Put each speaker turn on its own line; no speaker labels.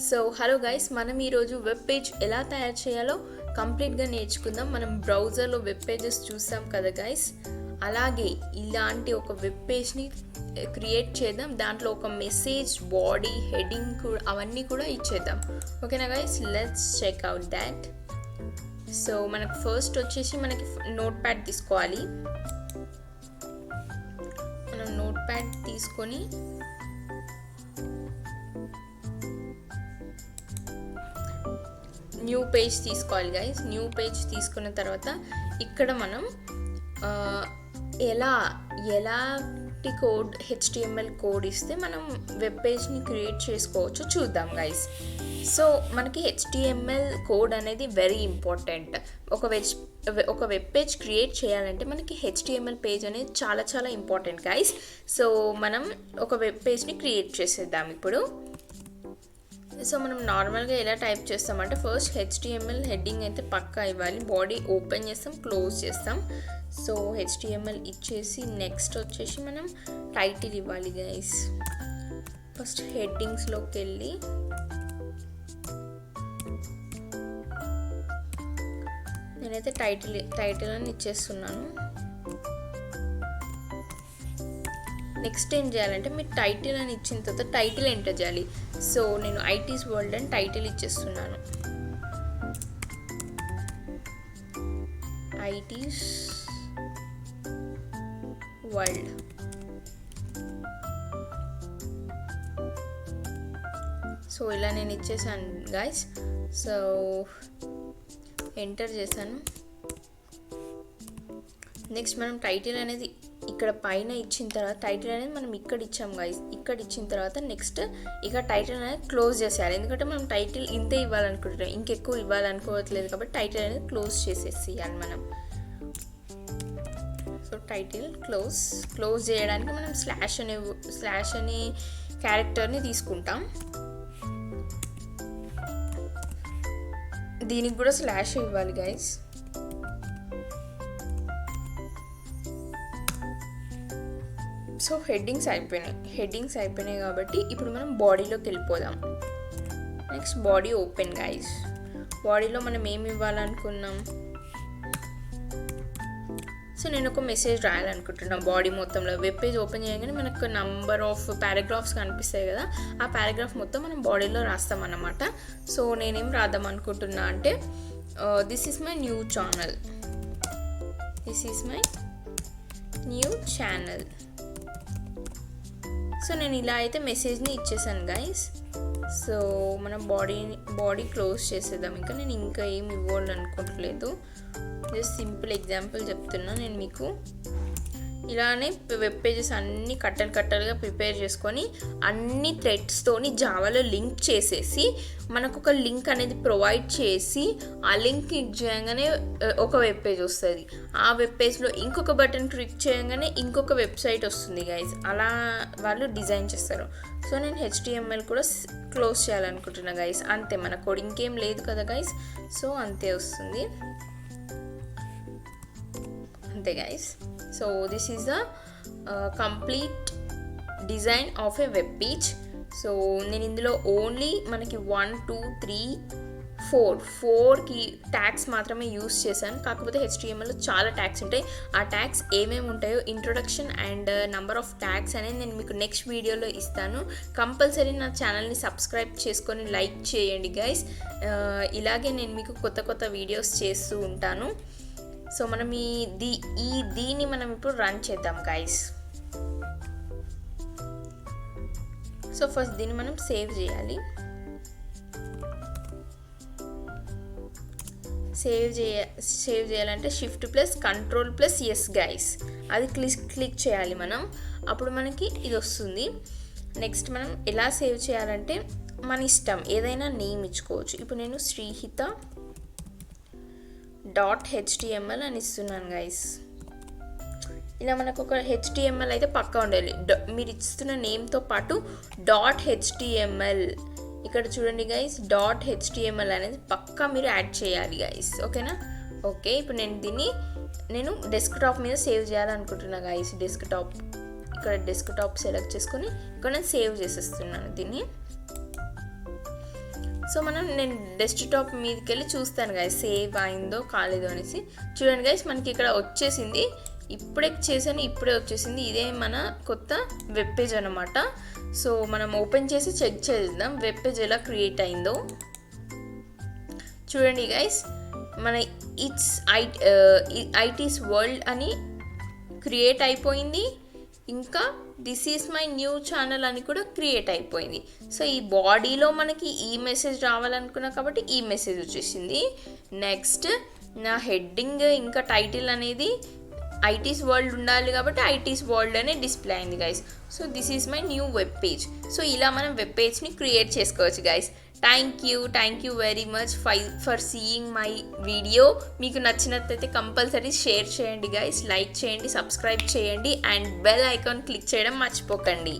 So hello guys, మనం ఈరోజు web page ఎలా తయారు చేయాలో కంప్లీట్గా నేర్చుకుందాం. మనం బ్రౌజర్లో వెబ్ పేజెస్ చూసాం కదా గైస్, అలాగే ఇలాంటి ఒక వెబ్ పేజ్ని క్రియేట్ చేద్దాం. దాంట్లో ఒక మెసేజ్, బాడీ, హెడ్డింగ్ అవన్నీ కూడా ఇచ్చేద్దాం. ఓకేనా guys, let's check out that. So మనకు ఫస్ట్ వచ్చేసి మనకి నోట్ ప్యాడ్ తీసుకోవాలి. మనం నోట్ ప్యాడ్ తీసుకొని న్యూ పేజ్ తీసుకోవాలి గైస్. న్యూ పేజ్ తీసుకున్న తర్వాత ఇక్కడ మనం ఎలాంటి కోడ్, HTML కోడ్ ఇస్తే మనం వెబ్ పేజ్ని క్రియేట్ చేసుకోవచ్చు చూద్దాం గైస్. సో మనకి HTML కోడ్ అనేది వెరీ ఇంపార్టెంట్. ఒక వెబ్ పేజ్ క్రియేట్ చేయాలంటే మనకి HTML పేజ్ అనేది చాలా చాలా ఇంపార్టెంట్ గైస్. సో మనం ఒక వెబ్ పేజ్ని క్రియేట్ చేసేద్దాం ఇప్పుడు. సో మనం నార్మల్గా ఎలా టైప్ చేస్తామంటే ఫస్ట్ HTML హెడ్డింగ్ అయితే పక్కా ఇవ్వాలి. బాడీ ఓపెన్ చేస్తాం, క్లోజ్ చేస్తాం. సో HTML ఇచ్చేసి నెక్స్ట్ వచ్చేసి మనం టైటిల్ ఇవ్వాలి గైస్. ఫస్ట్ హెడ్డింగ్స్లోకి వెళ్ళి నేనైతే టైటిల్ అని ఇచ్చేస్తున్నాను. నెక్స్ట్ ఏం చేయాలంటే మీరు టైటిల్ అని ఇచ్చిన తర్వాత టైటిల్ ఎంటర్ చేయాలి. సో నేను IT's వరల్డ్ అని టైటిల్ ఇచ్చేస్తున్నాను. IT's world. సో ఇలా నేను ఇచ్చేసాను గైస్. సో ఎంటర్ చేశాను. నెక్స్ట్ మనం టైటిల్ అనేది ఇక్కడ పైన ఇచ్చిన తర్వాత టైటిల్ అనేది మనం ఇక్కడ ఇచ్చాం గైస్. ఇక్కడ ఇచ్చిన తర్వాత నెక్స్ట్ ఇక టైటిల్ అనేది క్లోజ్ చేసేయాలి. ఎందుకంటే మనం టైటిల్ ఇంతే ఇవ్వాలనుకుంటున్నాం, ఇంకెక్కువ ఇవ్వాలనుకోవట్లేదు కాబట్టి టైటిల్ అనేది క్లోజ్ చేసేసేయాలి మనం. సో టైటిల్ క్లోజ్ చేయడానికి మనం స్లాష్ అనే క్యారెక్టర్ని తీసుకుంటాం. దీనికి కూడా స్లాష్ ఇవ్వాలి గైస్. సో హెడ్డింగ్స్ అయిపోయినాయి కాబట్టి ఇప్పుడు మనం బాడీలోకి వెళ్ళిపోదాం. Next body open guys. బాడీలో మనం ఏమి ఇవ్వాలనుకున్నాం? సో నేను ఒక మెసేజ్ రాయాలనుకుంటున్నాను బాడీ మొత్తంలో. వెబ్ పేజ్ ఓపెన్ చేయగానే మనకు నంబర్ ఆఫ్ పారాగ్రాఫ్స్ కనిపిస్తాయి కదా, ఆ పారాగ్రాఫ్ మొత్తం మనం బాడీలో రాస్తాం అన్నమాట. సో నేనేం రాద్దాం అనుకుంటున్నా అంటే this is my new channel. So నేను ఇలా అయితే మెసేజ్ని ఇచ్చేసాను గైస్. సో మనం బాడీ క్లోజ్ చేసేద్దాం. నేను ఇంకా ఏమి ఇవ్వాలనుకోవట్లేదు, జస్ట్ సింపుల్ ఎగ్జాంపుల్ చెప్తున్నా నేను మీకు. ఇలానే వెబ్ పేజెస్ అన్నీ కట్టలుగా ప్రిపేర్ చేసుకొని అన్ని థ్రెడ్స్తోని జావాలో లింక్ చేసేసి మనకు ఒక లింక్ అనేది ప్రొవైడ్ చేసి ఆ లింక్ క్లిక్ చేయగానే ఒక వెబ్ పేజ్ వస్తుంది. ఆ వెబ్ పేజ్లో ఇంకొక బటన్ క్లిక్ చేయగానే ఇంకొక వెబ్సైట్ వస్తుంది గైజ్. అలా వాళ్ళు డిజైన్ చేస్తారు. సో నేను HTML కూడా క్లోజ్ చేయాలనుకుంటున్నా గైజ్. అంతే, మన కోడ్ ఇంకేం లేదు కదా గైజ్. సో అంతే వస్తుంది, అంతే guys. So this is the complete design of A web page. So నేను ఇందులో ఓన్లీ మనకి 1 2 3 4 ట్యాగ్స్ మాత్రమే యూస్ చేశాను. కాకపోతే HTMLలో చాలా ట్యాగ్స్ ఉంటాయి. ఆ ట్యాగ్స్ ఏమేమి ఉంటాయో introduction and number of tags అనేది నేను మీకు నెక్స్ట్ వీడియోలో ఇస్తాను. కంపల్సరీ నా ఛానల్ని సబ్స్క్రైబ్ చేసుకొని లైక్ చేయండి గైస్. ఇలాగే నేను మీకు కొత్త వీడియోస్ చేస్తూ ఉంటాను. సో మనం దీన్ని మనం ఇప్పుడు రన్ చేద్దాం గైస్. సో ఫస్ట్ దీన్ని మనం సేవ్ చేయాలంటే Shift+Ctrl+S గైస్. అది క్లిక్ చేయాలి మనం. అప్పుడు మనకి ఇది వస్తుంది. నెక్స్ట్ మనం ఎలా సేవ్ చేయాలంటే మన ఇష్టం, ఏదైనా నేమ్ ఇచ్చుకోవచ్చు. ఇప్పుడు నేను శ్రీహిత.html అని ఇస్తున్నాను గైస్. ఇలా మనకు ఒక HTML అయితే పక్కా ఉండాలి. మీరు ఇస్తున్న నేమ్తో పాటు .html ఇక్కడ చూడండి గైస్, .html అనేది పక్కా మీరు యాడ్ చేయాలి గైస్. ఓకేనా? ఓకే, ఇప్పుడు నేను డెస్క్టాప్ మీద సేవ్ చేయాలనుకుంటున్నా గైస్. ఇక్కడ డెస్క్టాప్ సెలెక్ట్ చేసుకొని ఇక్కడ నేను సేవ్ చేసేస్తున్నాను దీన్ని. సో నేను డెస్క్టాప్ మీదకి వెళ్ళి చూస్తాను గైస్ సేవ్ అయిందో కాలేదో అనేసి. చూడండి గైస్ మనకి ఇక్కడ వచ్చేసింది, ఇప్పుడే చేశాను, ఇప్పుడే వచ్చేసింది. ఇదే మన కొత్త వెబ్ పేజ్ అనమాట. సో మనం ఓపెన్ చేసి చెక్ చేద్దాం వెబ్ పేజ్ ఎలా క్రియేట్ అయిందో. చూడండి గైస్ మన ఇట్స్ ఐటీస్ వరల్డ్ అని క్రియేట్ అయిపోయింది. ఇంకా this is my new channel అని కూడా క్రియేట్ అయిపోయింది. సో ఈ బాడీలో మనకి ఈ మెసేజ్ రావాలనుకున్నా కాబట్టి ఈ మెసేజ్ వచ్చేసింది. నెక్స్ట్ నా హెడ్డింగ్ ఇంకా టైటిల్ అనేది ఐటీస్ వరల్డ్ ఉండాలి కాబట్టి ఐటీస్ వరల్డ్ అనే డిస్ప్లే అయింది guys. So this is my new web page. So ఇలా మనం వెబ్ పేజ్ని క్రియేట్ చేసుకోవచ్చు guys. Thank you very much for seeing my video. మీకు నచ్చినట్లయితే కంపల్సరీ షేర్ చేయండి గైస్, లైక్ చేయండి, సబ్స్క్రైబ్ చేయండి అండ్ బెల్ ఐకాన్ క్లిక్ చేయడం మర్చిపోకండి.